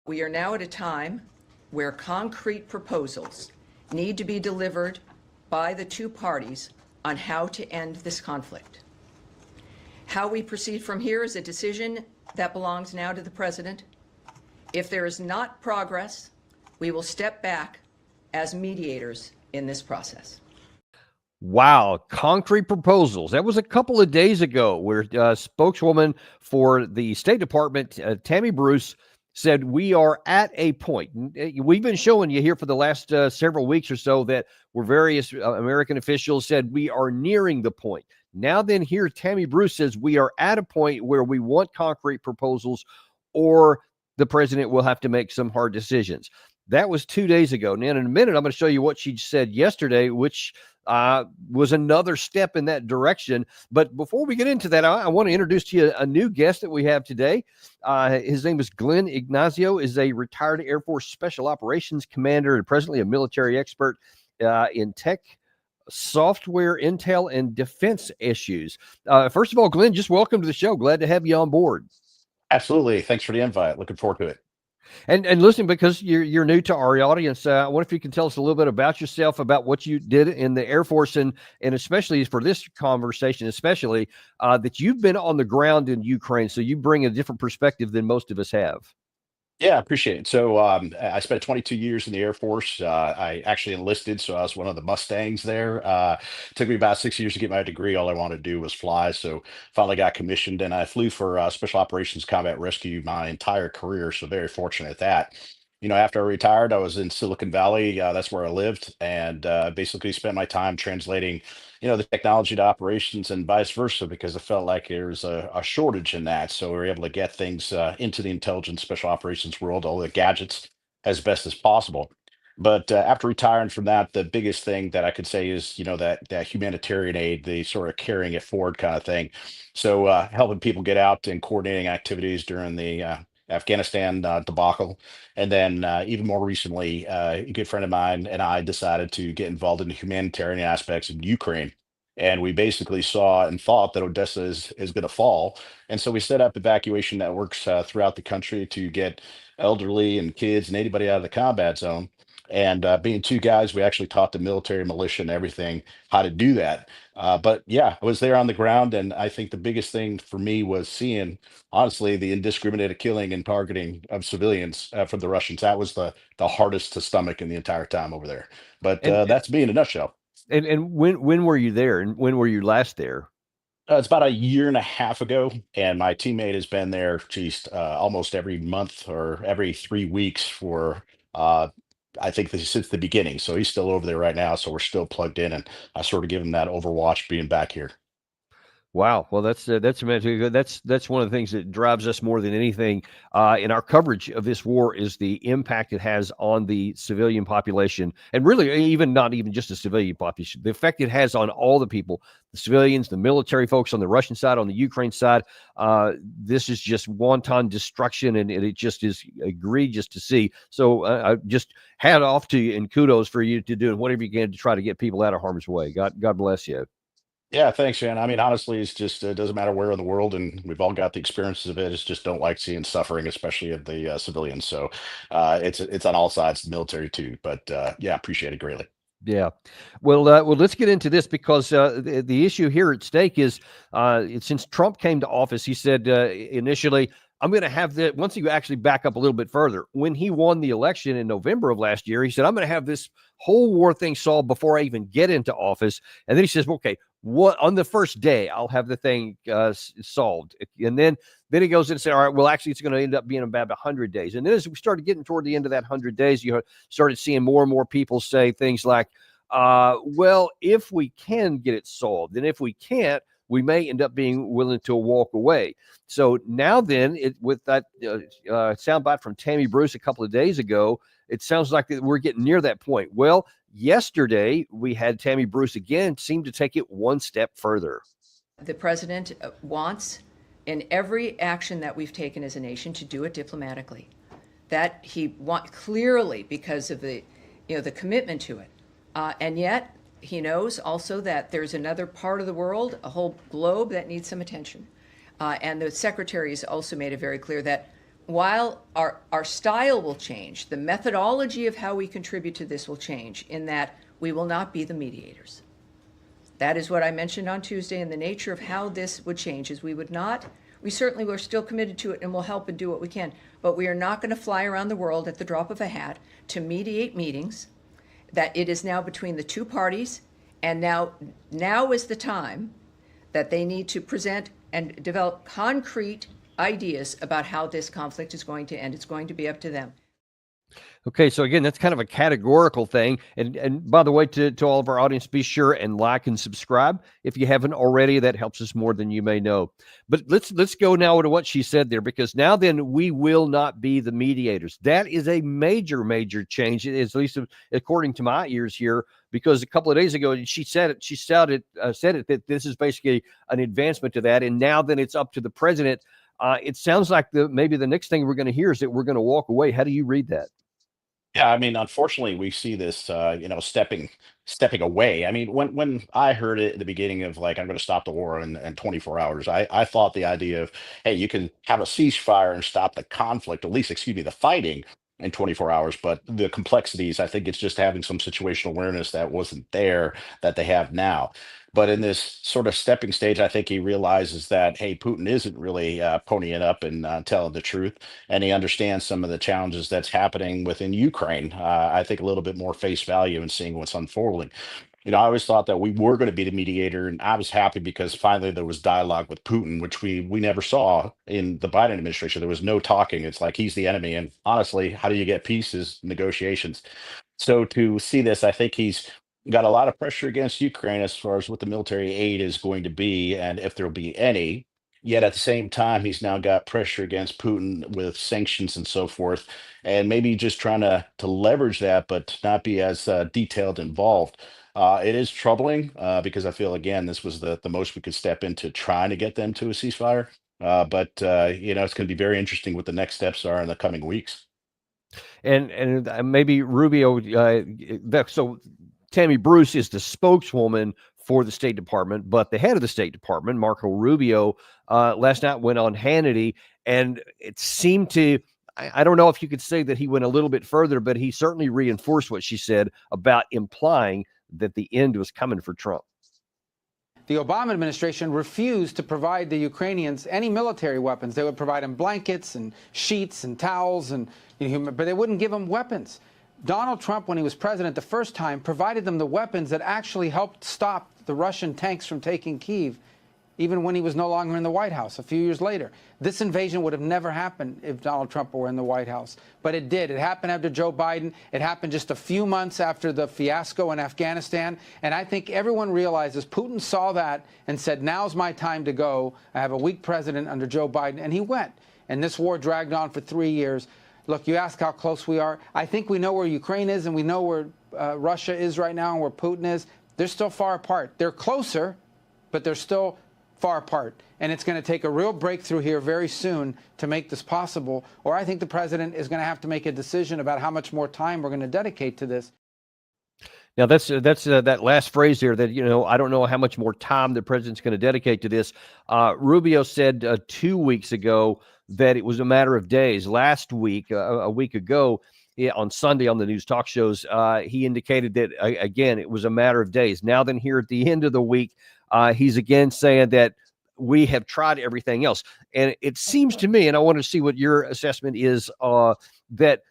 We are now at a time where concrete proposals need to be delivered by the two parties on how to end this conflict. How we proceed from here is a decision that belongs now to the President. If there is not progress, we will step back as mediators in this process. Wow, concrete proposals. That was a couple of days ago where spokeswoman for the State Department, Tammy Bruce, said we are at a point. We've been showing you here for the last several weeks or so that where various American officials said we are nearing the point. Now then here, Tammy Bruce says we are at a point where we want concrete proposals or the president will have to make some hard decisions. That was 2 days ago. Now in a minute, I'm going to show you what she said yesterday, which was another step in that direction. But before we get into that, I want to introduce to you a new guest that we have today. His name is Glenn Ignazio, is a retired Air Force Special Operations Commander and presently a military expert in tech, software, intel, and defense issues. First of all, Glenn, just welcome to the show. Glad to have you on board. Absolutely. Thanks for the invite. Looking forward to it. And listen, because you're new to our audience, I wonder if you can tell us a little bit about yourself, about what you did in the Air Force, and especially for this conversation, especially that you've been on the ground in Ukraine, so you bring a different perspective than most of us have. Yeah, I appreciate it. So I spent 22 years in the Air Force. I actually enlisted, so I was one of the Mustangs there. Took me about 6 years to get my degree. All I wanted to do was fly. So finally got commissioned, and I flew for Special Operations Combat Rescue my entire career. So very fortunate at that. After I retired, I was in Silicon Valley. That's where I lived, and basically spent my time translating, the technology to operations and vice versa, because I felt like there was a shortage in that. So we were able to get things into the intelligence special operations world, all the gadgets, as best as possible. But after retiring from that, the biggest thing that I could say is, that humanitarian aid, the sort of carrying it forward kind of thing. So helping people get out and coordinating activities during the Afghanistan debacle. And then even more recently, a good friend of mine and I decided to get involved in the humanitarian aspects of Ukraine. And we basically saw and thought that Odessa is going to fall. And so we set up evacuation networks throughout the country to get elderly and kids and anybody out of the combat zone. And being two guys, we actually taught the military, militia, and everything how to do that. But yeah, I was there on the ground. And I think the biggest thing for me was seeing, honestly, the indiscriminate killing and targeting of civilians from the Russians. That was the hardest to stomach in the entire time over there. But that's me in a nutshell. And when were you there, and when were you last there? It's about a year and a half ago, and my teammate has been there, geez, almost every month or every 3 weeks for, I think since the beginning. So he's still over there right now. So we're still plugged in, and I sort of give him that Overwatch being back here. Wow. Well, that's amazing. That's one of the things that drives us more than anything in our coverage of this war is the impact it has on the civilian population, and really even not even just the civilian population, the effect it has on all the people, the civilians, the military folks on the Russian side, on the Ukraine side. This is just wanton destruction, and it just is egregious to see. So I just hat off to you and kudos for you to doing whatever you can to try to get people out of harm's way. God bless you. Yeah, thanks, Shannon. I mean, honestly, it's just it doesn't matter where in the world, and we've all got the experiences of it. It's just don't like seeing suffering, especially of the civilians. So it's on all sides, the military too. But yeah, appreciate it greatly. Yeah. Well, let's get into this because the issue here at stake is since Trump came to office, he said initially, I'm going to have that. Once you actually back up a little bit further, when he won the election in November of last year, he said, I'm going to have this whole war thing solved before I even get into office. And then he says, okay, what on the first day I'll have the thing solved. And then he goes in and said, all right, well, actually, it's going to end up being about 100 days. And then as we started getting toward the end of that 100 days, you started seeing more and more people say things like, well, if we can get it solved, and if we can't, we may end up being willing to walk away. So now then, with that soundbite from Tammy Bruce a couple of days ago, it sounds like that we're getting near that point. Well, yesterday we had Tammy Bruce again seem to take it one step further. The president wants, in every action that we've taken as a nation, to do it diplomatically. That he wants clearly because of the commitment to it, and yet he knows also that there's another part of the world, a whole globe that needs some attention. And the secretary has also made it very clear that while our style will change, the methodology of how we contribute to this will change in that we will not be the mediators. That is what I mentioned on Tuesday, and the nature of how this would change is we certainly were still committed to it and will help and do what we can, but we are not going to fly around the world at the drop of a hat to mediate meetings, that it is now between the two parties, and now is the time that they need to present and develop concrete ideas about how this conflict is going to end. It's going to be up to them. Okay, so again, that's kind of a categorical thing. And by the way, to all of our audience, be sure and like and subscribe if you haven't already. That helps us more than you may know. But let's go now to what she said there, because now then we will not be the mediators. That is a major, major change, at least according to my ears here, because a couple of days ago she said it. She said it that this is basically an advancement to that, and now then it's up to the president. It sounds like maybe the next thing we're going to hear is that we're going to walk away. How do you read that? Yeah, I mean, unfortunately, we see this, stepping away. I mean, when I heard it at the beginning of like, I'm going to stop the war in 24 hours, I thought the idea of, hey, you can have a ceasefire and stop the conflict, at least, excuse me, the fighting in 24 hours. But the complexities, I think it's just having some situational awareness that wasn't there that they have now. But in this sort of stepping stage, I think he realizes that, hey, Putin isn't really ponying up and telling the truth, and he understands some of the challenges that's happening within Ukraine. I think a little bit more face value in seeing what's unfolding. I always thought that we were going to be the mediator, and I was happy because finally there was dialogue with Putin, which we never saw in the Biden administration. There was no talking. It's like he's the enemy, and honestly, how do you get peace is negotiations. So to see this, I think he's got a lot of pressure against Ukraine as far as what the military aid is going to be and if there'll be any. Yet at the same time, he's now got pressure against Putin with sanctions and so forth, and maybe just trying to leverage that, but not be as detailed involved. It is troubling because I feel again this was the most we could step into trying to get them to a ceasefire. But it's going to be very interesting what the next steps are in the coming weeks. And maybe Rubio. So Tammy Bruce is the spokeswoman for the State Department, but the head of the State Department, Marco Rubio, last night went on Hannity, and it seemed to. I don't know if you could say that he went a little bit further, but he certainly reinforced what she said about implying that the end was coming for Trump. The Obama administration refused to provide the Ukrainians any military weapons. They would provide them blankets and sheets and towels, but they wouldn't give them weapons. Donald Trump, when he was president the first time, provided them the weapons that actually helped stop the Russian tanks from taking Kyiv, even when he was no longer in the White House a few years later. This invasion would have never happened if Donald Trump were in the White House. But it did. It happened after Joe Biden. It happened just a few months after the fiasco in Afghanistan. And I think everyone realizes Putin saw that and said, now's my time to go. I have a weak president under Joe Biden. And he went. And this war dragged on for 3 years. Look, you ask how close we are. I think we know where Ukraine is and we know where Russia is right now and where Putin is. They're still far apart. They're closer, but they're still far apart. And it's going to take a real breakthrough here very soon to make this possible. Or I think the president is going to have to make a decision about how much more time we're going to dedicate to this. Now, that's that last phrase there that, I don't know how much more time the president's going to dedicate to this. Rubio said 2 weeks ago that it was a matter of days. Last week, a week ago, on Sunday on the news talk shows, he indicated that, again, it was a matter of days. Now then, here at the end of the week, he's again saying that we have tried everything else. And it seems to me, and I want to see what your assessment is, that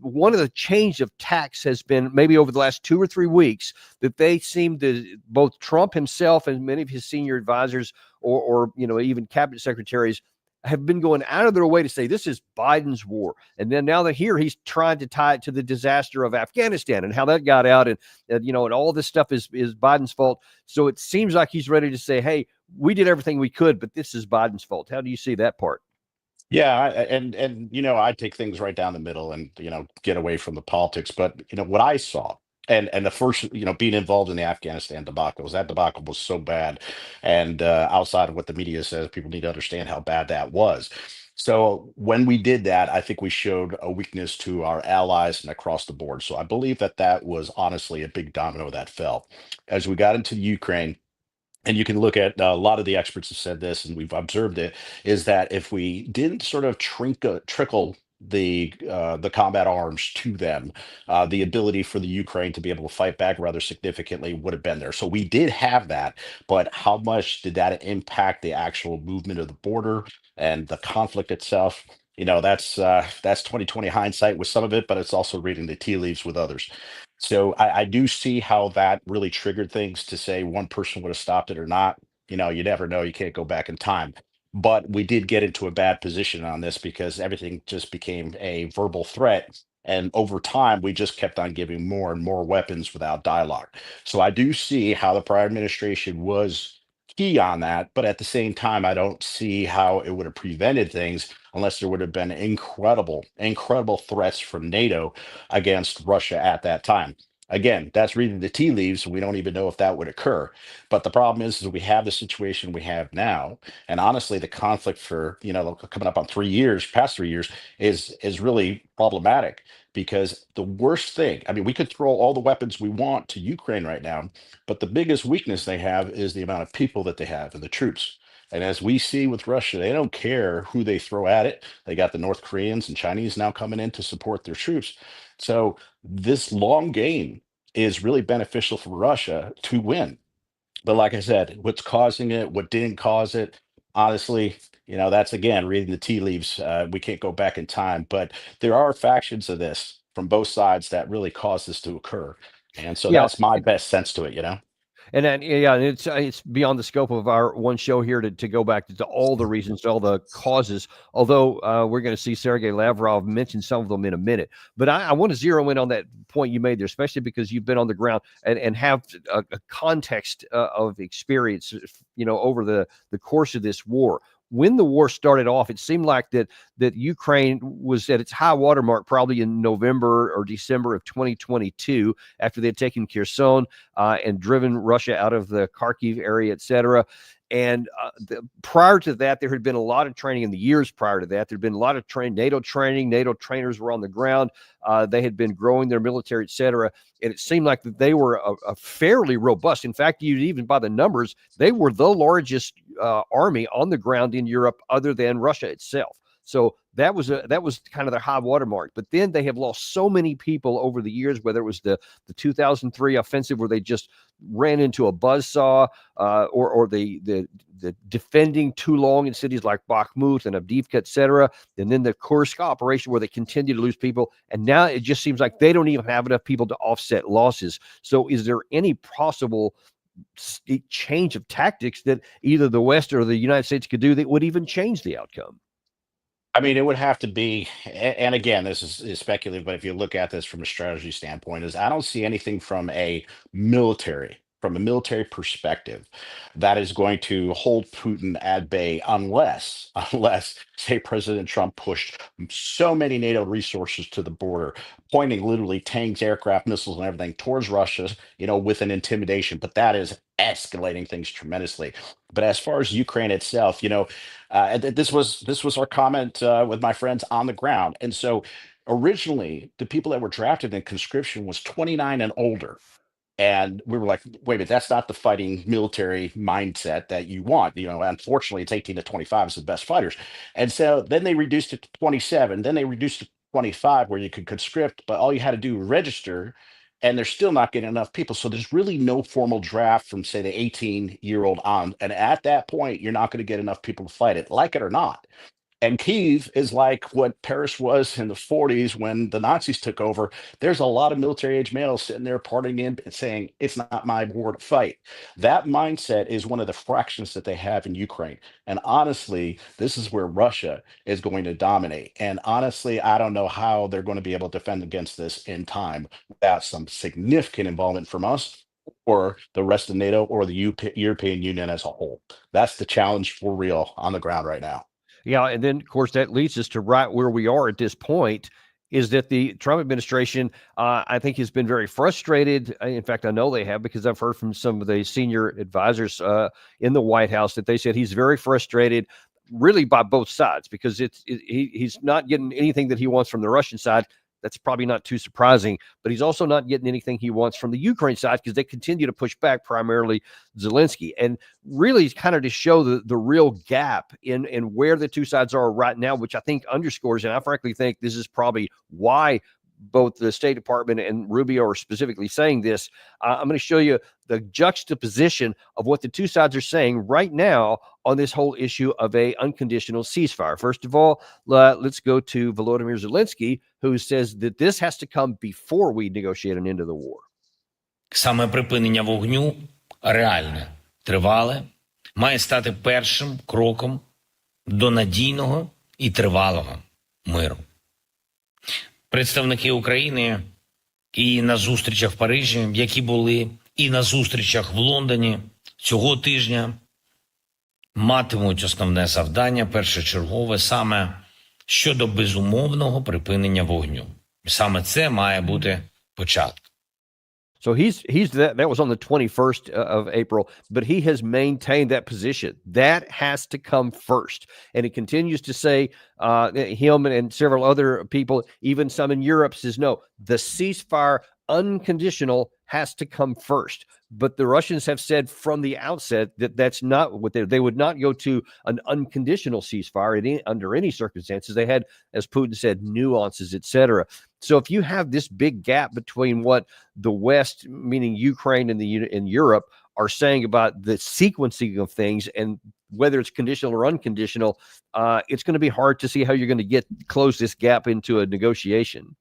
one of the change of tacks has been maybe over the last 2 or 3 weeks that they seem to, both Trump himself and many of his senior advisors or even cabinet secretaries have been going out of their way to say this is Biden's war. And then now that he's trying to tie it to the disaster of Afghanistan and how that got out and all this stuff is Biden's fault. So it seems like he's ready to say, hey, we did everything we could, but this is Biden's fault. How do you see that part? Yeah, and I take things right down the middle and get away from the politics. But what I saw, and the first being involved in the Afghanistan debacle, that debacle was so bad, and outside of what the media says, people need to understand how bad that was. So when we did that, I think we showed a weakness to our allies and across the board. So I believe that was honestly a big domino that fell as we got into Ukraine. and you can look at a lot of the experts have said this, and we've observed it, is that if we didn't sort of trickle the combat arms to them, the ability for the Ukraine to be able to fight back rather significantly would have been there. So we did have that, but how much did that impact the actual movement of the border and the conflict itself? That's 2020 hindsight with some of it, but it's also reading the tea leaves with others. So I do see how that really triggered things to say one person would have stopped it or not. You never know. You can't go back in time. But we did get into a bad position on this because everything just became a verbal threat. And over time, we just kept on giving more and more weapons without dialogue. So I do see how the prior administration was key on that. But at the same time, I don't see how it would have prevented things unless there would have been incredible, incredible threats from NATO against Russia at that time. Again, that's reading the tea leaves. We don't even know if that would occur. But the problem is we have the situation we have now, and honestly, the conflict for coming up on 3 years, past 3 years, is really problematic because the worst thing. I mean, we could throw all the weapons we want to Ukraine right now, but the biggest weakness they have is the amount of people that they have and the troops. And as we see with Russia, they don't care who they throw at it. They got the North Koreans and Chinese now coming in to support their troops. So this long game is really beneficial for Russia to win. But like I said, what's causing it, what didn't cause it, honestly, that's again reading the tea leaves. We can't go back in time, but there are factions of this from both sides that really caused this to occur. And so Yeah. that's my best sense to it. And then, yeah, it's beyond the scope of our one show here to go back to all the reasons, all the causes. Although we're going to see Sergey Lavrov mention some of them in a minute. But I want to zero in on that point you made there, especially because you've been on the ground and have a context of experience, over the course of this war. When the war started off, it seemed like that Ukraine was at its high watermark probably in November or December of 2022 after they had taken Kherson and driven Russia out of the Kharkiv area, et cetera. And prior to that, there had been a lot of training in the years prior to that. There had been a lot of NATO training. NATO trainers were on the ground. They had been growing their military, et cetera. And it seemed like that they were a fairly robust. In fact, even by the numbers, they were the largest army on the ground in Europe other than Russia itself. So that was kind of their high watermark. But then they have lost so many people over the years, whether it was the 2003 offensive where they just ran into a buzzsaw, or the defending too long in cities like Bakhmut and Avdiivka, et cetera. And then the Kursk operation where they continue to lose people. And now it just seems like they don't even have enough people to offset losses. So is there any possible change of tactics that either the West or the United States could do that would even change the outcome? I mean, it would have to be, and again, this is speculative, but if you look at this from a strategy standpoint, is I don't see anything from a military perspective, that is going to hold Putin at bay unless, say, President Trump pushed so many NATO resources to the border, pointing literally tanks, aircraft, missiles, and everything towards Russia, with an intimidation. But that is escalating things tremendously. But as far as Ukraine itself, this was our comment with my friends on the ground. And so originally, the people that were drafted in conscription was 29 and older. And we were like, wait a minute, that's not the fighting military mindset that you want. Unfortunately, it's 18 to 25 is the best fighters. And so then they reduced it to 27. Then they reduced it to 25 where you could conscript, but all you had to do was register. And they're still not getting enough people. So there's really no formal draft from, say, the 18-year-old on. And at that point, you're not going to get enough people to fight it, like it or not. And Kyiv is like what Paris was in the 40s when the Nazis took over. There's a lot of military age males sitting there partying in and saying, it's not my war to fight. That mindset is one of the fractions that they have in Ukraine. And honestly, this is where Russia is going to dominate. And honestly, I don't know how they're going to be able to defend against this in time without some significant involvement from us or the rest of NATO or the European Union as a whole. That's the challenge for real on the ground right now. Yeah, and then, of course, that leads us to right where we are at this point, is that the Trump administration, I think, has been very frustrated. In fact, I know they have, because I've heard from some of the senior advisors in the White House that they said he's very frustrated, really by both sides, because he's not getting anything that he wants from the Russian side. That's probably not too surprising, but he's also not getting anything he wants from the Ukraine side because they continue to push back, primarily Zelensky. And really kind of to show the real gap in where the two sides are right now, which I think underscores, and I frankly think this is probably why both the State Department and Rubio are specifically saying this. I'm going to show you the juxtaposition of what the two sides are saying right now on this whole issue of a unconditional ceasefire. First of all, let's go to Volodymyr Zelensky, who says that this has to come before we negotiate an end of the war. Саме припинення вогню реальне, тривале, має стати першим кроком до надійного і тривалого миру. Представники України і на зустрічах в Парижі, які були, і на зустрічах в Лондоні цього тижня матимуть основне завдання, першочергове, саме щодо безумовного припинення вогню. Саме це має бути початком. So that was on the 21st of April, but he has maintained that position. That has to come first. And he continues to say, him and several other people, even some in Europe, says, no, the ceasefire unconditional has to come first. But the Russians have said from the outset that that's not what they would not go to an unconditional ceasefire under any circumstances. They had, as Putin said, nuances, etc. So if you have this big gap between what the West, meaning Ukraine and Europe, are saying about the sequencing of things and whether it's conditional or unconditional, it's going to be hard to see how you're going to close this gap into a negotiation.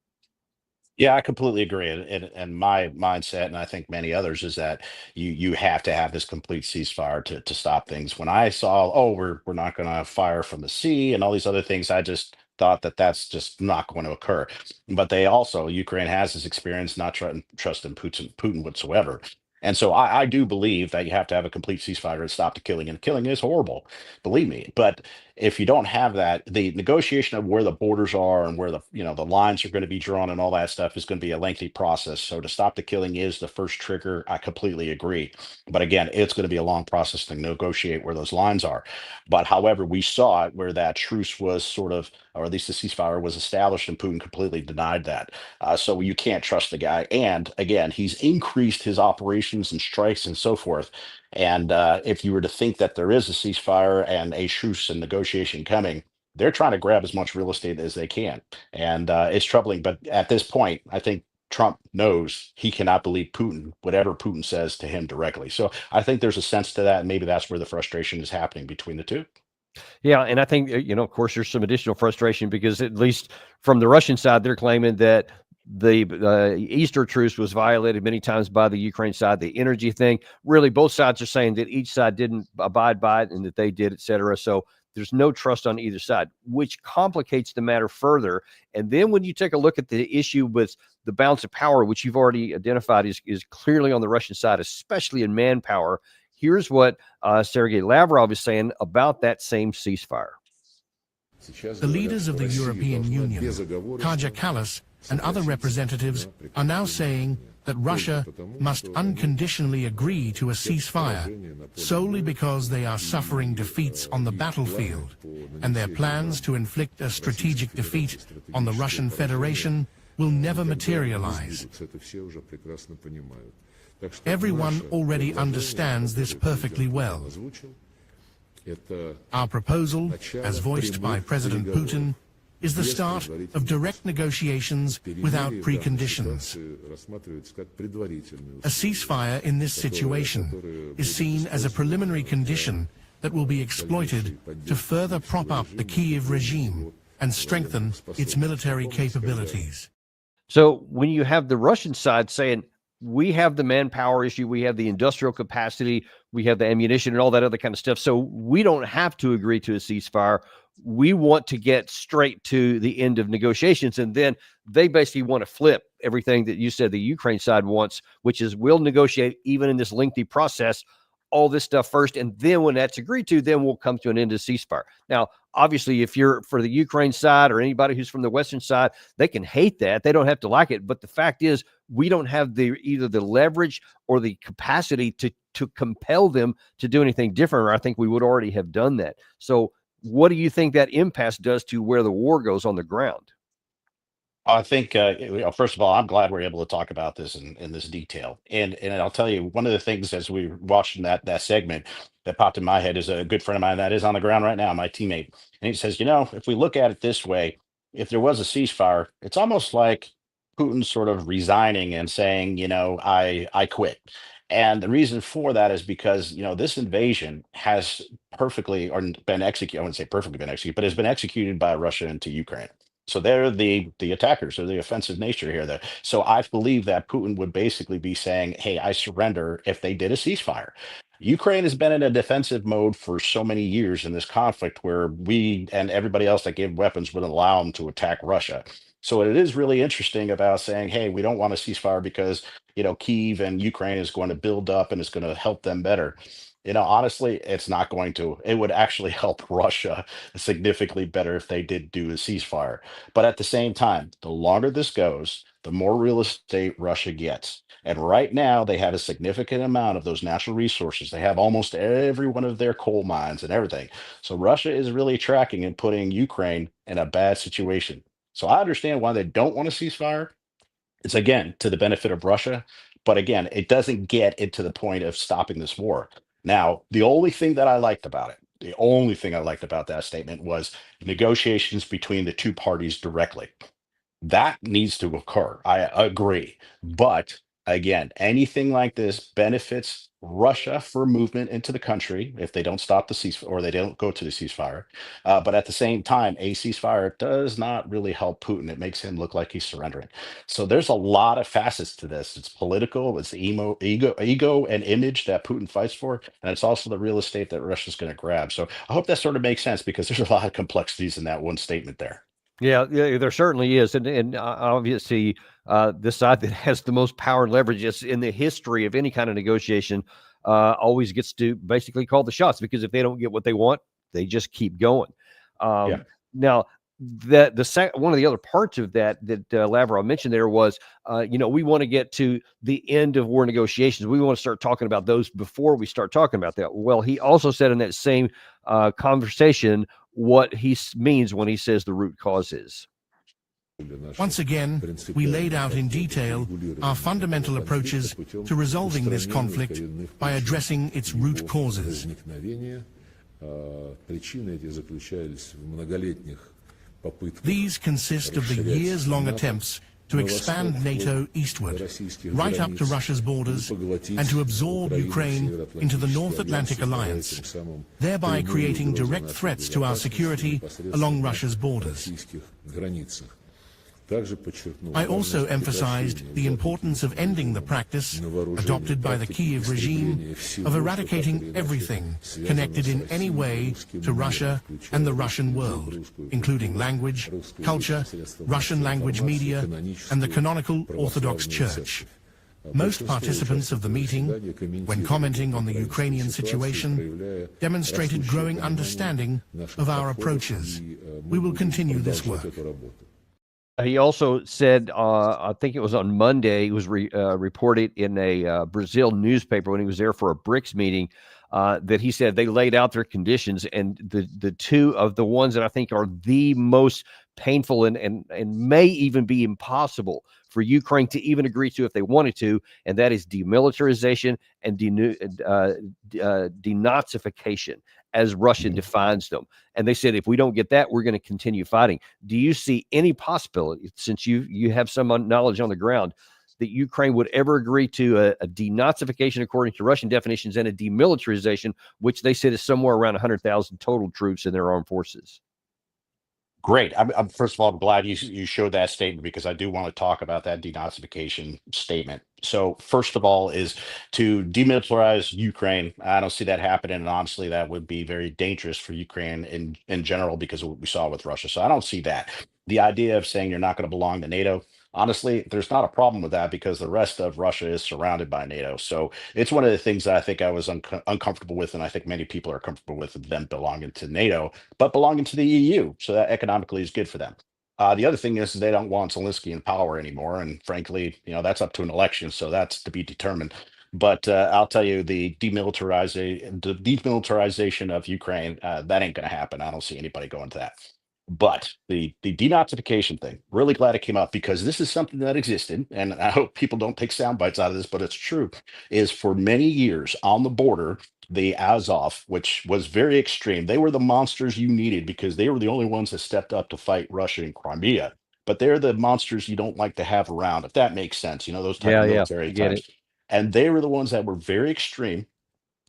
Yeah, I completely agree. And my mindset, and I think many others, is that you have to have this complete ceasefire to stop things. When I saw, we're not going to fire from the sea and all these other things, I just thought that that's just not going to occur. But Ukraine has this experience not trusting Putin whatsoever. And so I do believe that you have to have a complete ceasefire to stop the killing, and killing is horrible, believe me. But if you don't have that, the negotiation of where the borders are and where the lines are going to be drawn and all that stuff is going to be a lengthy process. So to stop the killing is the first trigger. I completely agree. But again, it's going to be a long process to negotiate where those lines are. But however, we saw it where that truce was sort of, or at least the ceasefire was established, and Putin completely denied that. So you can't trust the guy. And again, he's increased his operations and strikes and so forth. And if you were to think that there is a ceasefire and a truce and negotiation coming, they're trying to grab as much real estate as they can. And it's troubling. But at this point, I think Trump knows he cannot believe Putin, whatever Putin says to him directly. So I think there's a sense to that. And maybe that's where the frustration is happening between the two. Yeah, and I think, of course, there's some additional frustration because at least from the Russian side, they're claiming that the Easter truce was violated many times by the Ukraine side. The energy thing, really, both sides are saying that each side didn't abide by it and that they did, et cetera. So there's no trust on either side, which complicates the matter further. And then when you take a look at the issue with the balance of power, which you've already identified is clearly on the Russian side, especially in manpower, here's what Sergey Lavrov is saying about that same ceasefire. The leaders of the European Union, Kaja Kallas, and other representatives are now saying that Russia must unconditionally agree to a ceasefire solely because they are suffering defeats on the battlefield, and their plans to inflict a strategic defeat on the Russian Federation will never materialize. Everyone already understands this perfectly well. Our proposal, as voiced by President Putin, is the start of direct negotiations without preconditions. A ceasefire in this situation is seen as a preliminary condition that will be exploited to further prop up the Kyiv regime and strengthen its military capabilities. So when you have the Russian side saying, we have the manpower issue, we have the industrial capacity, we have the ammunition and all that other kind of stuff, so we don't have to agree to a ceasefire. We want to get straight to the end of negotiations. And then they basically want to flip everything that you said the Ukraine side wants, which is we'll negotiate even in this lengthy process, all this stuff first. And then when that's agreed to, then we'll come to an end of ceasefire. Now, obviously, if you're for the Ukraine side or anybody who's from the Western side, they can hate that. They don't have to like it. But the fact is, we don't have either the leverage or the capacity to compel them to do anything different. Or I think we would already have done that. So what do you think that impasse does to where the war goes on the ground? I think, first of all, I'm glad we're able to talk about this in this detail. And I'll tell you, one of the things as we were watching that segment that popped in my head is a good friend of mine that is on the ground right now, my teammate. And he says, if we look at it this way, if there was a ceasefire, it's almost like Putin sort of resigning and saying, I quit. And the reason for that is because, this invasion has perfectly or been executed, I wouldn't say perfectly been executed, but has been executed by Russia into Ukraine. So they're the attackers or the offensive nature here. So I believe that Putin would basically be saying, "Hey, I surrender," if they did a ceasefire. Ukraine has been in a defensive mode for so many years in this conflict, where we and everybody else that gave weapons would allow them to attack Russia. So it is really interesting about saying, "Hey, we don't want a ceasefire because Kyiv and Ukraine is going to build up and it's going to help them better." Honestly, it's not going to. It would actually help Russia significantly better if they did do a ceasefire. But at the same time, the longer this goes, the more real estate Russia gets. And right now, they have a significant amount of those natural resources. They have almost every one of their coal mines and everything. So Russia is really tracking and putting Ukraine in a bad situation. So I understand why they don't want a ceasefire. It's again to the benefit of Russia, but again, it doesn't get it to the point of stopping this war. Now, the only thing that I liked about it, the only thing I liked about that statement was negotiations between the two parties directly. That needs to occur. I agree. But again, anything like this benefits Russia for movement into the country if they don't stop the ceasefire or they don't go to the ceasefire. But at the same time, a ceasefire does not really help Putin. It makes him look like he's surrendering. So there's a lot of facets to this. It's political, it's the ego and image that Putin fights for, and it's also the real estate that Russia's going to grab. So I hope that sort of makes sense because there's a lot of complexities in that one statement there. Yeah, yeah, there certainly is, and obviously, the side that has the most power and leverage is in the history of any kind of negotiation, always gets to basically call the shots, because if they don't get what they want, they just keep going. Yeah. Now, one of the other parts of that Lavrov mentioned there was, we want to get to the end of war negotiations. We want to start talking about those before we start talking about that. Well, he also said in that same conversation what he means when he says the root cause is. Once again, we laid out in detail our fundamental approaches to resolving this conflict by addressing its root causes. These consist of the years-long attempts to expand NATO eastward, right up to Russia's borders, and to absorb Ukraine into the North Atlantic Alliance, thereby creating direct threats to our security along Russia's borders. I also emphasized the importance of ending the practice, adopted by the Kyiv regime, of eradicating everything connected in any way to Russia and the Russian world, including language, culture, Russian language media, and the canonical Orthodox Church. Most participants of the meeting, when commenting on the Ukrainian situation, demonstrated growing understanding of our approaches. We will continue this work. He also said, I think it was on Monday, it was reported in a Brazil newspaper when he was there for a BRICS meeting, that he said they laid out their conditions, and the two of the ones that I think are the most painful and may even be impossible for Ukraine to even agree to if they wanted to, and that is demilitarization and denazification, as Russia defines them. And they said, if we don't get that, we're going to continue fighting. Do you see any possibility, since you have some knowledge on the ground, that Ukraine would ever agree to a denazification according to Russian definitions and a demilitarization, which they said is somewhere around 100,000 total troops in their armed forces? Great. I'm first of all, I'm glad you showed that statement because I do want to talk about that denazification statement. So first of all, is to demilitarize Ukraine. I don't see that happening, and honestly, that would be very dangerous for Ukraine in general because of what we saw with Russia. So I don't see that. The idea of saying you're not going to belong to NATO, honestly, there's not a problem with that because the rest of Russia is surrounded by NATO. So it's one of the things that I think I was uncomfortable with, and I think many people are comfortable with them belonging to NATO, but belonging to the EU. So that economically is good for them. The other thing is they don't want Zelensky in power anymore, and frankly, that's up to an election, so that's to be determined. But I'll tell you, the demilitarization of Ukraine, that ain't going to happen. I don't see anybody going to that. But the denazification thing, really glad it came up, because this is something that existed, and I hope people don't take sound bites out of this, but it's true, is for many years on the border, the Azov, which was very extreme, they were the monsters you needed because they were the only ones that stepped up to fight Russia in Crimea. But they're the monsters you don't like to have around, if that makes sense, those type Yeah, of yeah, military I get it. types. And they were the ones that were very extreme,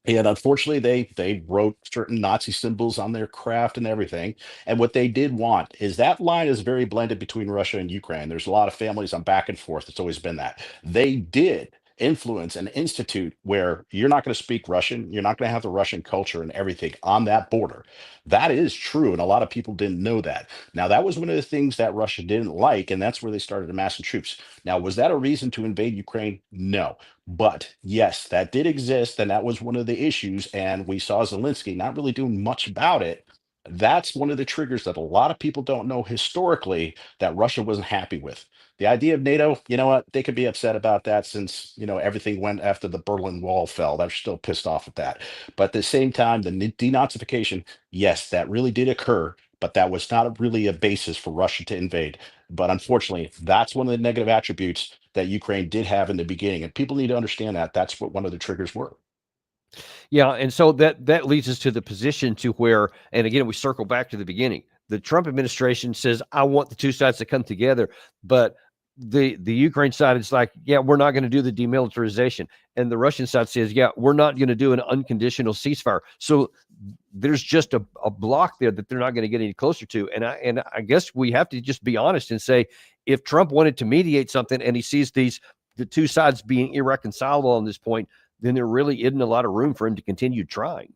and unfortunately, they wrote certain Nazi symbols on their craft and everything. And what they did want is that line is very blended between Russia and Ukraine. There's a lot of families on back and forth. It's always been that. They did influence an institute where you're not going to speak Russian, you're not going to have the Russian culture and everything on that border. That is true, and a lot of people didn't know that. Now, that was one of the things that Russia didn't like, and that's where they started amassing troops. Now, was that a reason to invade Ukraine? No. But yes, that did exist, and that was one of the issues. And we saw Zelensky not really doing much about it. That's one of the triggers that a lot of people don't know historically that Russia wasn't happy with. The idea of NATO, you know what? They could be upset about that since, everything went after the Berlin Wall fell. They're still pissed off at that. But at the same time, the denazification, yes, that really did occur, but that was not really a basis for Russia to invade. But unfortunately, that's one of the negative attributes that Ukraine did have in the beginning. And people need to understand that that's what one of the triggers were. Yeah, and so that leads us to the position to where, and again, we circle back to the beginning. The Trump administration says, "I want the two sides to come together," but the Ukraine side is like, "Yeah, we're not going to do the demilitarization," and the Russian side says, "Yeah, we're not going to do an unconditional ceasefire." So there's just a block there that they're not going to get any closer to. And I guess we have to just be honest and say, if Trump wanted to mediate something and he sees the two sides being irreconcilable on this point, then there really isn't a lot of room for him to continue trying.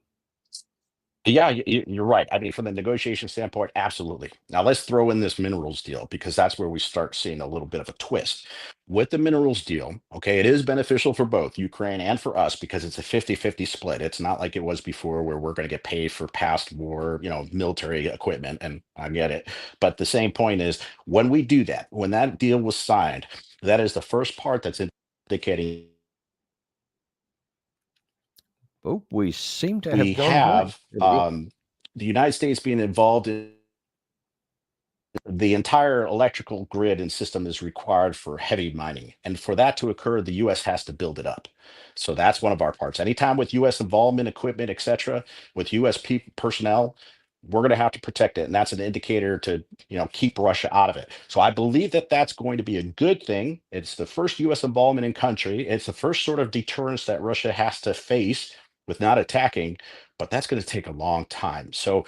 Yeah, you're right. I mean, from the negotiation standpoint, absolutely. Now let's throw in this minerals deal because that's where we start seeing a little bit of a twist. With the minerals deal, okay, it is beneficial for both Ukraine and for us because it's a 50-50 split. It's not like it was before where we're going to get paid for past war, military equipment, and I get it. But the same point is when we do that, when that deal was signed, that is the first part that's indicating Oh, we seem to have we gone blank. have There we go. the United States being involved in the entire electrical grid and system is required for heavy mining. And for that to occur, the US has to build it up. So that's one of our parts. Anytime with US involvement, equipment, etc., with US personnel, we're going to have to protect it. And that's an indicator to, keep Russia out of it. So I believe that that's going to be a good thing. It's the first US involvement in country. It's the first sort of deterrence that Russia has to face with not attacking, but that's going to take a long time. So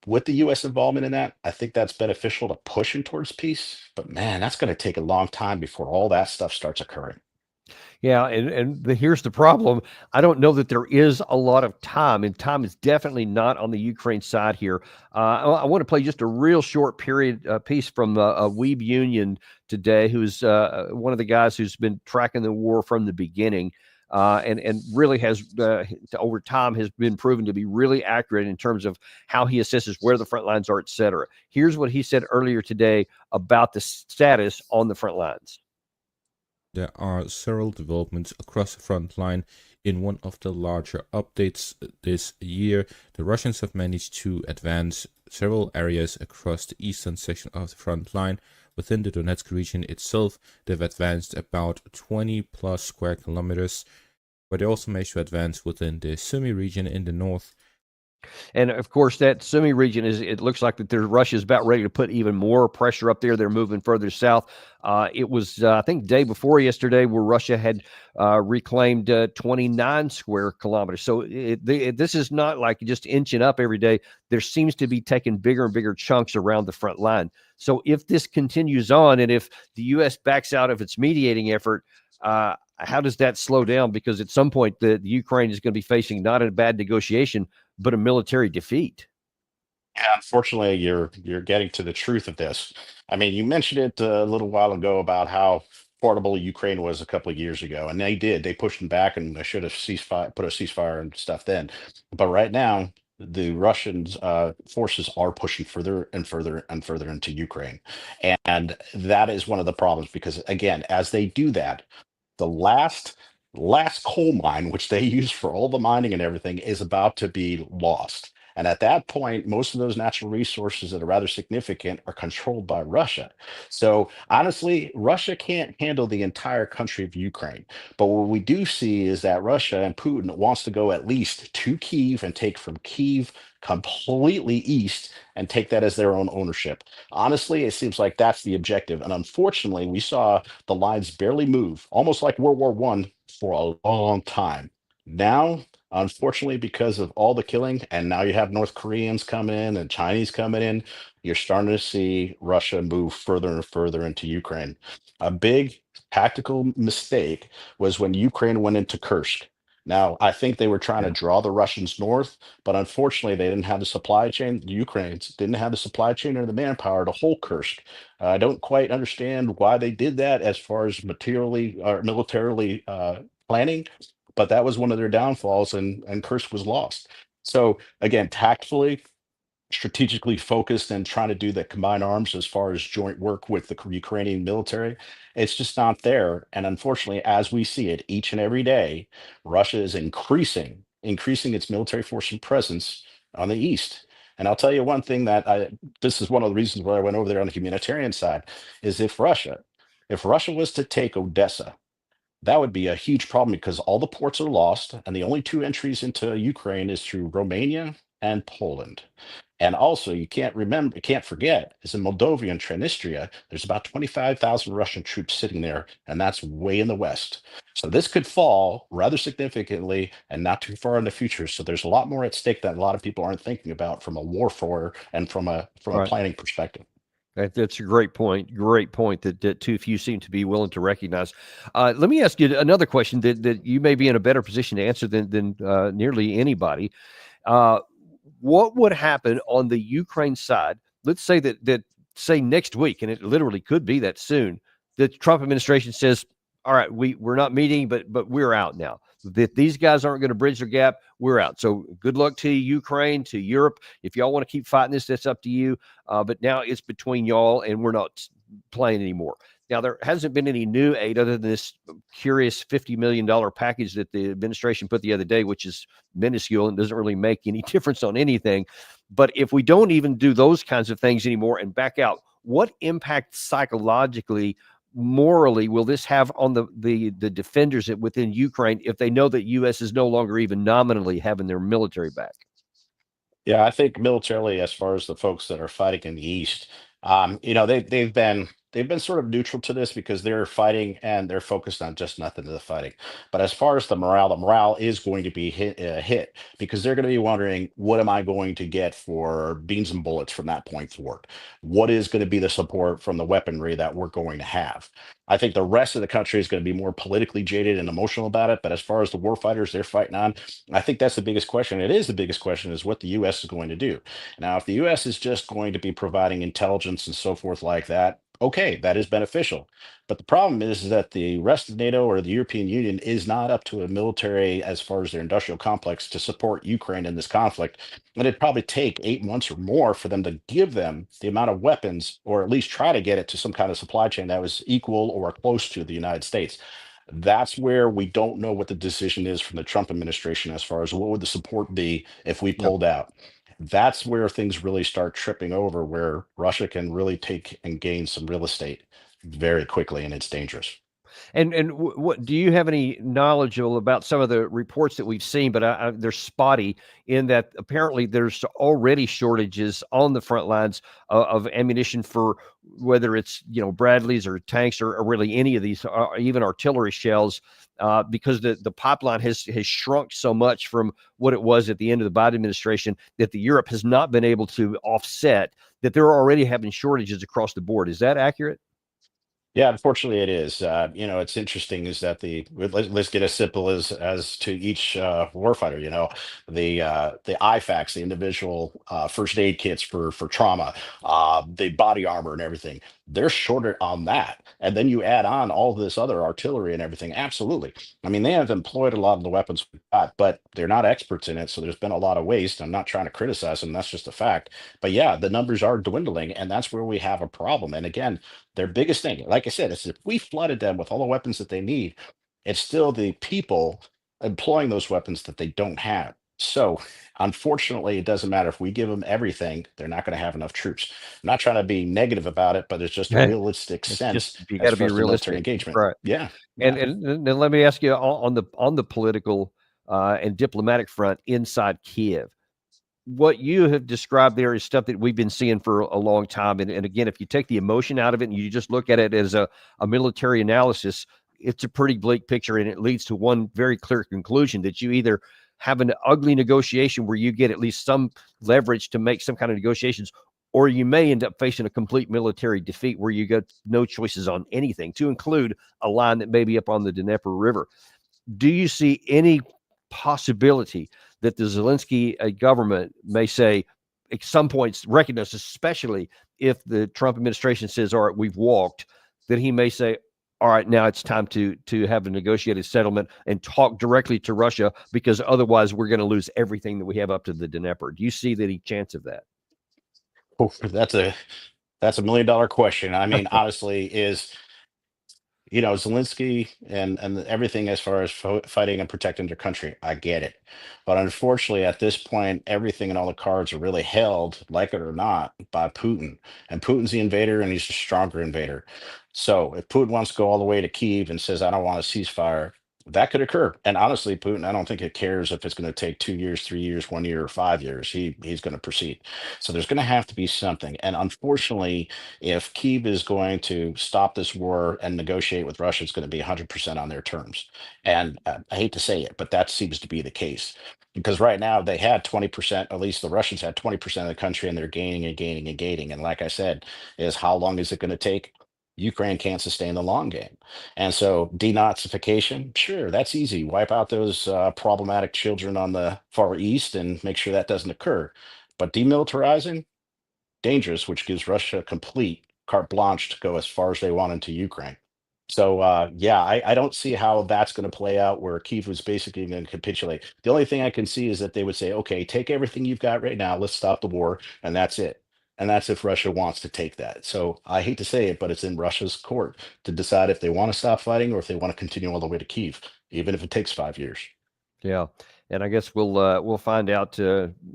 with the US involvement in that, I think that's beneficial to pushing towards peace. But man, that's going to take a long time before all that stuff starts occurring. Yeah, and here's the problem. I don't know that there is a lot of time, and time is definitely not on the Ukraine side here. I want to play just a real short period piece from a Weeb Union today, who's one of the guys who's been tracking the war from the beginning. And really has over time has been proven to be really accurate in terms of how he assesses where the front lines are, et cetera. Here's what he said earlier today about the status on the front lines. There are several developments across the front line. In one of the larger updates this year, the Russians have managed to advance several areas across the eastern section of the front line. Within the Donetsk region itself, they've advanced about 20 plus square kilometers, but they also managed to advance within the Sumy region in the north. And of course, that Sumy region it looks like that Russia is about ready to put even more pressure up there. They're moving further south. It was, I think, day before yesterday where Russia had reclaimed 29 square kilometers. So this is not like just inching up every day. There seems to be taking bigger and bigger chunks around the front line. So if this continues on and if the U.S. backs out of its mediating effort, how does that slow down? Because at some point, the Ukraine is going to be facing not a bad negotiation, but a military defeat. Yeah, unfortunately, you're getting to the truth of this. I mean, you mentioned it a little while ago about how portable Ukraine was a couple of years ago, and they did. They pushed them back, and they should have put a ceasefire and stuff then. But right now, the Russians forces are pushing further and further and further into Ukraine, and that is one of the problems because again, as they do that, the last coal mine, which they use for all the mining and everything, is about to be lost. And at that point, most of those natural resources that are rather significant are controlled by Russia. So honestly, Russia can't handle the entire country of Ukraine. But what we do see is that Russia and Putin wants to go at least to Kyiv and take from Kyiv completely east and take that as their own ownership. Honestly, it seems like that's the objective. And unfortunately, we saw the lines barely move, almost like World War One for a long time. Now, unfortunately, because of all the killing, and now you have North Koreans coming in and Chinese coming in, you're starting to see Russia move further and further into Ukraine. A big tactical mistake was when Ukraine went into Kursk. Now, I think they were trying to Yeah. draw the Russians north, but unfortunately, they didn't have the supply chain. The Ukrainians didn't have the supply chain or the manpower to hold Kursk. I don't quite understand why they did that as far as materially or militarily planning, but that was one of their downfalls, and Kursk was lost. So again, tactfully, strategically focused and trying to do the combined arms as far as joint work with the Ukrainian military, it's just not there. And unfortunately, as we see it each and every day, Russia is increasing its military force and presence on the east. And I'll tell you one thing that this is one of the reasons why I went over there on the humanitarian side, is if Russia was to take Odessa, that would be a huge problem because all the ports are lost, and the only two entries into Ukraine is through Romania and Poland. And also, you can't forget, is in Moldova and Transnistria, there's about 25,000 Russian troops sitting there, and that's way in the west. So this could fall rather significantly and not too far in the future. So there's a lot more at stake that a lot of people aren't thinking about from a warfare and from a Right. planning perspective. That's a great point. Great point that too few seem to be willing to recognize. Let me ask you another question that you may be in a better position to answer than nearly anybody. What would happen on the Ukraine side? Let's say that say next week, and it literally could be that soon. The Trump administration says, "All right, we're not meeting, but we're out now. That these guys aren't going to bridge their gap. We're out. So good luck to Ukraine, to Europe. If y'all want to keep fighting this, that's up to you. But now it's between y'all, and we're not playing anymore." Now, there hasn't been any new aid other than this curious $50 million package that the administration put the other day, which is minuscule and doesn't really make any difference on anything. But if we don't even do those kinds of things anymore and back out, what impact psychologically, morally, will this have on the defenders within Ukraine if they know that U.S. is no longer even nominally having their military back? Yeah, I think militarily, as far as the folks that are fighting in the east, they've been sort of neutral to this because they're fighting and they're focused on just nothing to the fighting. But as far as the morale is going to be hit because they're going to be wondering, what am I going to get for beans and bullets from that point forward? What is going to be the support from the weaponry that we're going to have? I think the rest of the country is going to be more politically jaded and emotional about it. But as far as the war fighters they're fighting on, I think that's the biggest question. It is the biggest question is what the U.S. is going to do. Now, if the U.S. is just going to be providing intelligence and so forth like that, okay, that is beneficial. But the problem is that the rest of NATO or the European Union is not up to a military as far as their industrial complex to support Ukraine in this conflict. And it'd probably take 8 months or more for them to give them the amount of weapons, or at least try to get it to some kind of supply chain that was equal or close to the United States. That's where we don't know what the decision is from the Trump administration as far as what would the support be if we Yep. pulled out. That's where things really start tripping over, where Russia can really take and gain some real estate very quickly, and it's dangerous. And what do you have any knowledge about some of the reports that we've seen? But they're spotty in that apparently there's already shortages on the front lines of ammunition for whether it's Bradleys or tanks or really any of these, even artillery shells, because the pipeline has shrunk so much from what it was at the end of the Biden administration that the Europe has not been able to offset. That they're already having shortages across the board. Is that accurate? Yeah, unfortunately, it is. It's interesting is that let's get as simple as to each warfighter. The IFAKs, the individual first aid kits for trauma, the body armor and everything. They're shorter on that, and then you add on all this other artillery and everything. Absolutely. I mean, they have employed a lot of the weapons we've got, but they're not experts in it, so there's been a lot of waste. I'm not trying to criticize them. That's just a fact. But yeah, the numbers are dwindling, and that's where we have a problem. And again, their biggest thing, like I said, is if we flooded them with all the weapons that they need, it's still the people employing those weapons that they don't have. So, unfortunately, it doesn't matter if we give them everything, they're not going to have enough troops. I'm not trying to be negative about it, but there's just a realistic It's just sense you got as to far be as the military realistic, engagement. right? Yeah. And Yeah. then let me ask you on the political and diplomatic front inside Kiev. What you have described there is stuff that we've been seeing for a long time. And again, if you take the emotion out of it and you just look at it as a military analysis, it's a pretty bleak picture. And it leads to one very clear conclusion that you either have an ugly negotiation where you get at least some leverage to make some kind of negotiations, or you may end up facing a complete military defeat where you get no choices on anything, to include a line that may be up on the Dnieper River. Do you see any possibility that the Zelensky government may say at some points, recognize, especially if the Trump administration says, all right, we've walked, that he may say, all right, now it's time to have a negotiated settlement and talk directly to Russia, because otherwise we're going to lose everything that we have up to the Dnieper? Do you see any chance of that? Oh, that's a $1 million question. I mean, honestly, Zelensky and everything as far as fighting and protecting their country. I get it. But unfortunately, at this point, everything and all the cards are really held, like it or not, by Putin. And Putin's the invader, and he's the stronger invader. So if Putin wants to go all the way to Kyiv and says, I don't want a ceasefire, that could occur. And honestly, Putin, I don't think it cares if it's going to take 2 years, 3 years, 1 year, or 5 years. He's going to proceed. So there's going to have to be something. And unfortunately, if Kyiv is going to stop this war and negotiate with Russia, it's going to be 100% on their terms. And I hate to say it, but that seems to be the case. Because right now they had 20%, at least the Russians had 20% of the country, and they're gaining and gaining and gaining. And like I said, is how long is it going to take? Ukraine can't sustain the long game. And so denazification, sure, that's easy. Wipe out those problematic children on the Far East and make sure that doesn't occur. But demilitarizing, dangerous, which gives Russia complete carte blanche to go as far as they want into Ukraine. So yeah, I don't see how that's going to play out where Kyiv was basically going to capitulate. The only thing I can see is that they would say, okay, take everything you've got right now, let's stop the war, and that's it. And that's if Russia wants to take that. So I hate to say it, but it's in Russia's court to decide if they want to stop fighting or if they want to continue all the way to Kyiv, even if it takes 5 years. Yeah, and I guess we'll find out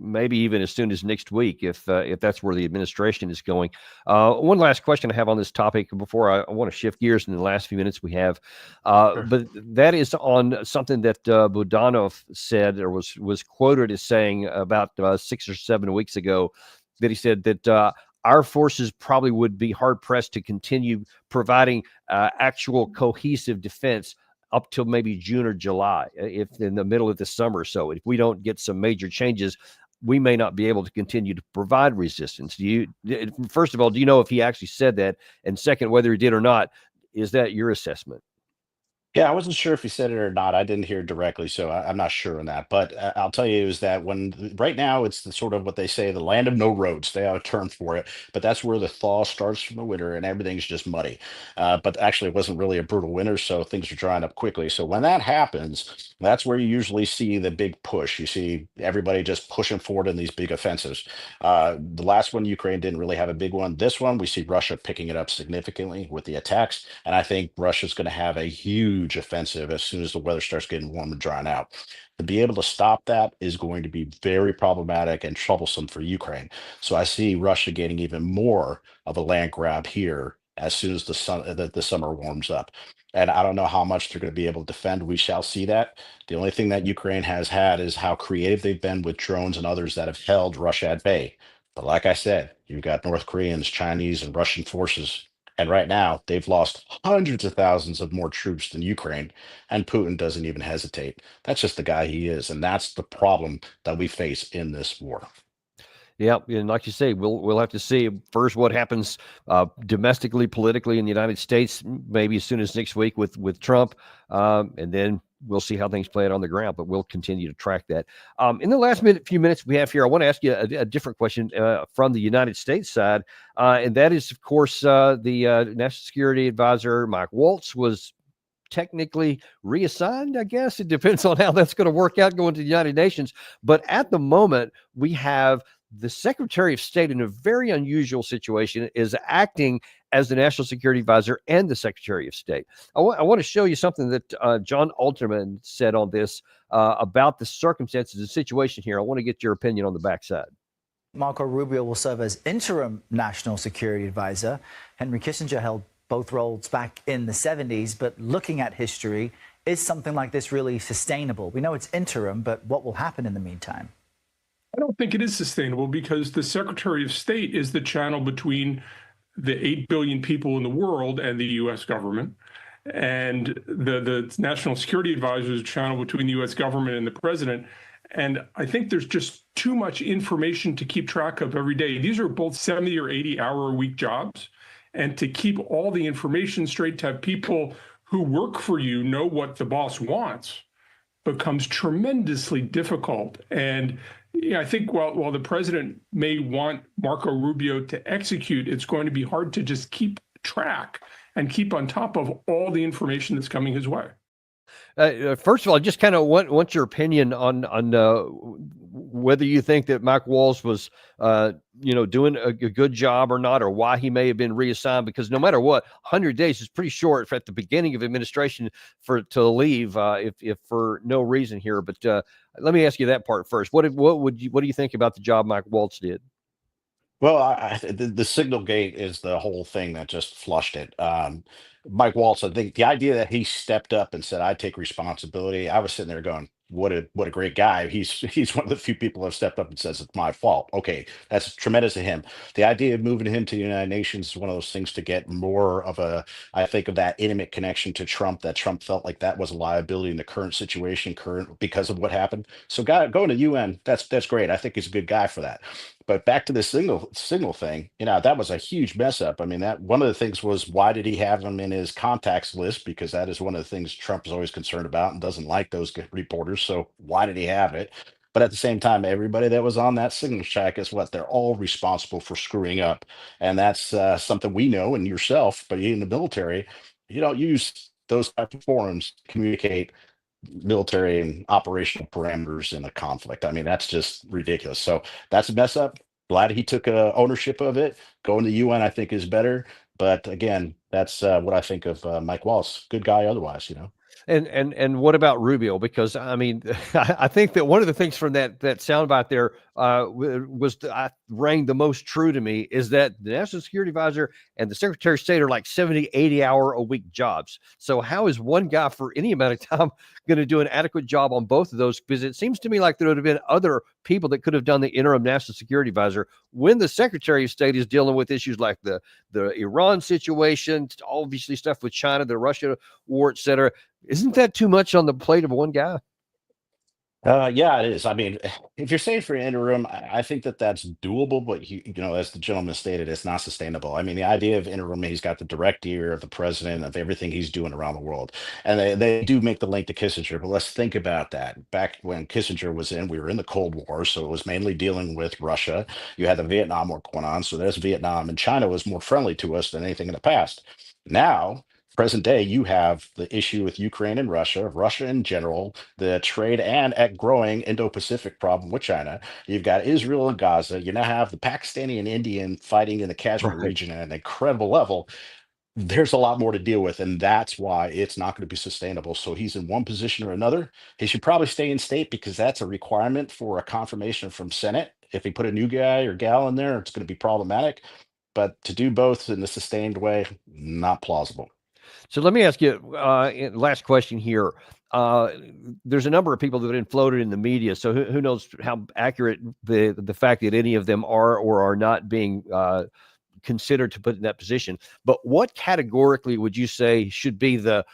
maybe even as soon as next week if that's where the administration is going. One last question I have on this topic before I want to shift gears in the last few minutes we have, Sure. but that is on something that Budanov said, or was quoted as saying about 6 or 7 weeks ago, that he said that our forces probably would be hard pressed to continue providing actual cohesive defense up till maybe June or July, if in the middle of the summer. So if we don't get some major changes, we may not be able to continue to provide resistance. First of all, do you know if he actually said that? And second, whether he did or not, is that your assessment? Yeah, I wasn't sure if he said it or not. I didn't hear it directly, so I'm not sure on that. But I'll tell you is that right now it's the sort of what they say, the land of no roads. They have a term for it, but that's where the thaw starts from the winter and everything's just muddy. But actually, it wasn't really a brutal winter, so things are drying up quickly. So when that happens, that's where you usually see the big push. You see everybody just pushing forward in these big offensives. The last one, Ukraine didn't really have a big one. This one, we see Russia picking it up significantly with the attacks, and I think Russia's going to have a huge offensive as soon as the weather starts getting warm and drying out. To be able to stop that is going to be very problematic and troublesome for Ukraine. So I see Russia getting even more of a land grab here as soon as the summer warms up. And I don't know how much they're going to be able to defend. We shall see that. The only thing that Ukraine has had is how creative they've been with drones and others that have held Russia at bay. But like I said, you've got North Koreans, Chinese, and Russian forces, and right now, they've lost hundreds of thousands of more troops than Ukraine, and Putin doesn't even hesitate. That's just the guy he is, and that's the problem that we face in this war. Yeah, and like you say, we'll have to see first what happens domestically, politically in the United States, maybe as soon as next week with Trump, and then we'll see how things play out on the ground. But we'll continue to track that. In the last few minutes we have here, I want to ask you a different question from the United States side, and that is, of course, the National Security Advisor Mike Waltz was technically reassigned. I guess it depends on how that's going to work out going to the United Nations. But at the moment, we have the Secretary of State, in a very unusual situation, is acting as the National Security Advisor and the Secretary of State. I want to show you something that John Alterman said on this about the circumstances and situation here. I want to get your opinion on the backside. Marco Rubio will serve as interim national security advisor. Henry Kissinger held both roles back in the 70s, but looking at history, is something like this really sustainable? We know it's interim, but what will happen in the meantime? I don't think it is sustainable because the Secretary of State is the channel between the 8 billion people in the world and the U.S. government. And the National Security Advisor is a channel between the U.S. government and the president. And I think there's just too much information to keep track of every day. These are both 70 or 80 hour a week jobs. And to keep all the information straight, to have people who work for you know what the boss wants, becomes tremendously difficult. And I think while the president may want Marco Rubio to execute, it's going to be hard to just keep track and keep on top of all the information that's coming his way. First of all, I just kind of want your opinion on whether you think that Mike Wallace was, doing a good job or not, or why he may have been reassigned. Because no matter what, 100 days is pretty short at the beginning of administration to leave, if for no reason here. But let me ask you that part first. What do you think about the job Mike Wallace did? Well, the signal gate is the whole thing that just flushed it. Mike Waltz, I think the idea that he stepped up and said, "I take responsibility." I was sitting there going, "What a great guy." He's one of the few people who have stepped up and says it's my fault. Okay, that's tremendous of him. The idea of moving him to the United Nations is one of those things to get more of I think of that intimate connection to Trump. That Trump felt like that was a liability in the current situation, because of what happened. So, going to UN, that's great. I think he's a good guy for that. But back to the signal thing, that was a huge mess up. I mean, that one of the things was, why did he have him in his contacts list? Because that is one of the things Trump is always concerned about and doesn't like those reporters. So why did he have it? But at the same time, everybody that was on that signal track, is what, they're all responsible for screwing up. And that's something we know, and yourself, but in the military, you don't use those type of forums to communicate military and operational parameters in a conflict. I mean, that's just ridiculous. So that's a mess up. Glad he took ownership of it. Going to UN, I think, is better. But again, that's what I think of Mike Wallace. Good guy otherwise. And what about Rubio? Because I mean, I think that one of the things from that soundbite there rang the most true to me, is that the National Security Advisor and the Secretary of State are like 70, 80 hour a week jobs. So how is one guy for any amount of time going to do an adequate job on both of those? Because it seems to me like there would have been other people that could have done the interim National Security Advisor when the Secretary of State is dealing with issues like the Iran situation, obviously stuff with China, the Russia war, et cetera. Isn't that too much on the plate of one guy? Yeah, it is. I mean, if you're saying for interim, I think that that's doable, but as the gentleman stated, it's not sustainable. I mean, the idea of interim, he's got the direct ear of the president of everything he's doing around the world, and they do make the link to Kissinger. But let's think about that. Back when Kissinger was we were in the Cold War, so it was mainly dealing with Russia. You had the Vietnam War going on, so there's Vietnam, and China was more friendly to us than anything in the past. Now, present day, you have the issue with Ukraine and Russia in general, the trade and growing Indo-Pacific problem with China. You've got Israel and Gaza. You now have the Pakistani and Indian fighting in the Kashmir region at an incredible level. There's a lot more to deal with, and that's why it's not going to be sustainable. So he's in one position or another. He should probably stay in state, because that's a requirement for a confirmation from Senate. If he put a new guy or gal in there, it's going to be problematic. But to do both in a sustained way, not plausible. So let me ask you, last question here. There's a number of people that have been floated in the media. So who knows how accurate the fact that any of them are or are not being considered to put in that position. But what categorically would you say should be the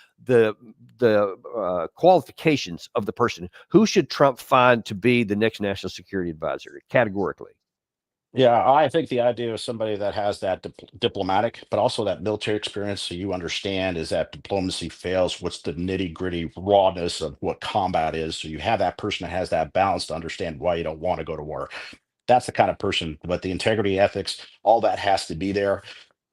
qualifications of the person? Who should Trump find to be the next national security advisor categorically? Yeah, I think the idea of somebody that has that diplomatic, but also that military experience, so you understand, is that diplomacy fails, what's the nitty gritty rawness of what combat is. So you have that person that has that balance to understand why you don't want to go to war. That's the kind of person. But the integrity, ethics, all that has to be there.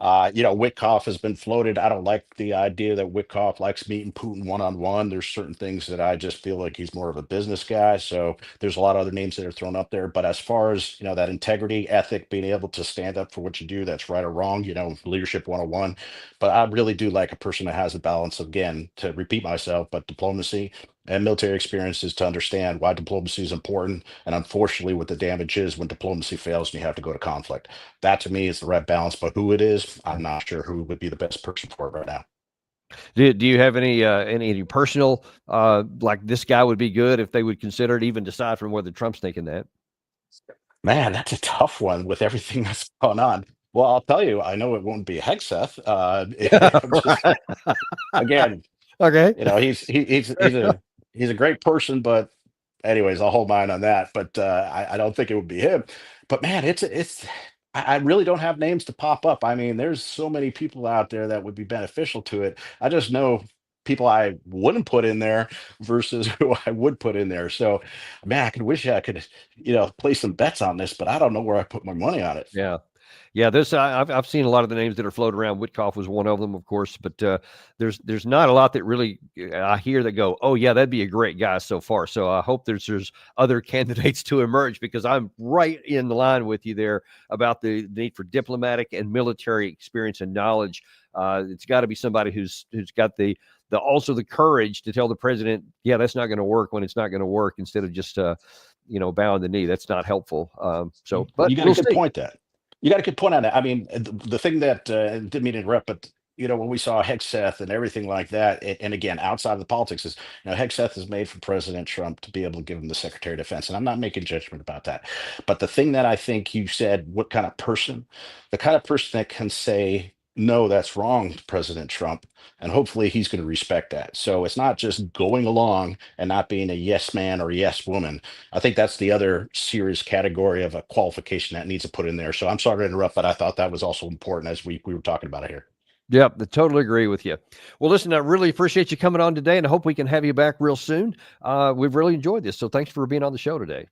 Witkoff has been floated. I don't like the idea that Witkoff likes meeting Putin one-on-one. There's certain things that I just feel like he's more of a business guy. So there's a lot of other names that are thrown up there. But as far as, that integrity, ethic, being able to stand up for what you do, that's right or wrong, leadership 101. But I really do like a person that has a balance, again, to repeat myself, but diplomacy and military experiences to understand why diplomacy is important. And unfortunately, what the damage is when diplomacy fails and you have to go to conflict. That to me is the right balance. But who it is, I'm not sure who would be the best person for it right now. Do you have any personal like this guy would be good if they would consider it, even aside from whether Trump's thinking that? Man, that's a tough one with everything that's going on. Well, I'll tell you, I know it won't be Hegseth. I'm just, Right. again, Okay. he's a great person, but anyways, I'll hold mine on that. But I don't think it would be him. But man, I really don't have names to pop up. I mean, there's so many people out there that would be beneficial to it. I just know people I wouldn't put in there versus who I would put in there. So, man, I could wish I could, place some bets on this, but I don't know where I put my money on it. Yeah. Yeah, I've seen a lot of the names that are floated around. Witkoff was one of them, of course, but there's not a lot that really I hear that go, oh yeah, that'd be a great guy so far. So I hope there's other candidates to emerge, because I'm right in the line with you there about the need for diplomatic and military experience and knowledge. It's got to be somebody who's got the also the courage to tell the president, yeah, that's not going to work when it's not going to work, instead of just bowing the knee. That's not helpful. But You got a good point that. You got a good point on that. I mean, the thing that didn't mean to interrupt, but when we saw Hegseth and everything like that, and again, outside of the politics, is Hegseth is made for President Trump to be able to give him the Secretary of Defense, and I'm not making judgment about that. But the thing that I think you said, what kind of person, the kind of person that can say, no, that's wrong, to President Trump, and hopefully he's going to respect that. So it's not just going along and not being a yes man or yes woman. I think that's the other serious category of a qualification that needs to put in there. So I'm sorry to interrupt, but I thought that was also important as we were talking about it here. Yep, I totally agree with you. Well, listen, I really appreciate you coming on today, and I hope we can have you back real soon. We've really enjoyed this, so thanks for being on the show today.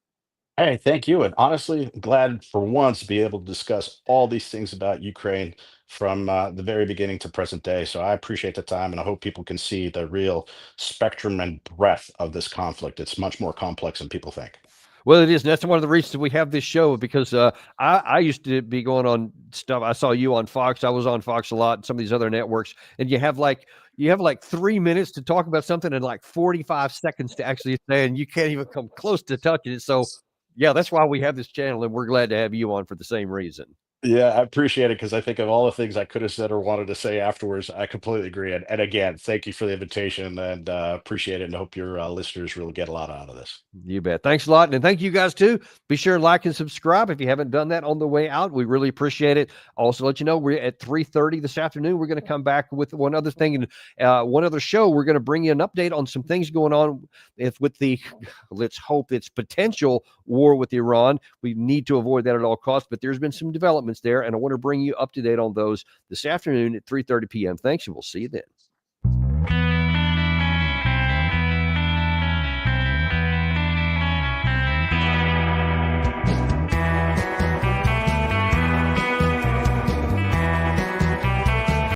Hey, thank you. And honestly, glad for once to be able to discuss all these things about Ukraine from the very beginning to present day. So I appreciate the time, and I hope people can see the real spectrum and breadth of this conflict. It's much more complex than people think. Well, it is. And that's one of the reasons we have this show, because I used to be going on stuff. I saw you on Fox. I was on Fox a lot, and some of these other networks, and you have like 3 minutes to talk about something and like 45 seconds to actually say, and you can't even come close to touching it. So yeah, that's why we have this channel, and we're glad to have you on for the same reason. Yeah, I appreciate it, because I think of all the things I could have said or wanted to say afterwards. I completely agree. And again, thank you for the invitation, and appreciate it, and hope your listeners really get a lot out of this. You bet. Thanks a lot. And thank you guys too. Be sure and like and subscribe if you haven't done that on the way out. We really appreciate it. Also let you know, we're at 3:30 this afternoon. We're going to come back with one other thing and one other show. We're going to bring you an update on some things going on with the, let's hope it's potential war with Iran. We need to avoid that at all costs, but there's been some developments there, and I want to bring you up to date on those this afternoon at 3:30 p.m. Thanks, and we'll see you then.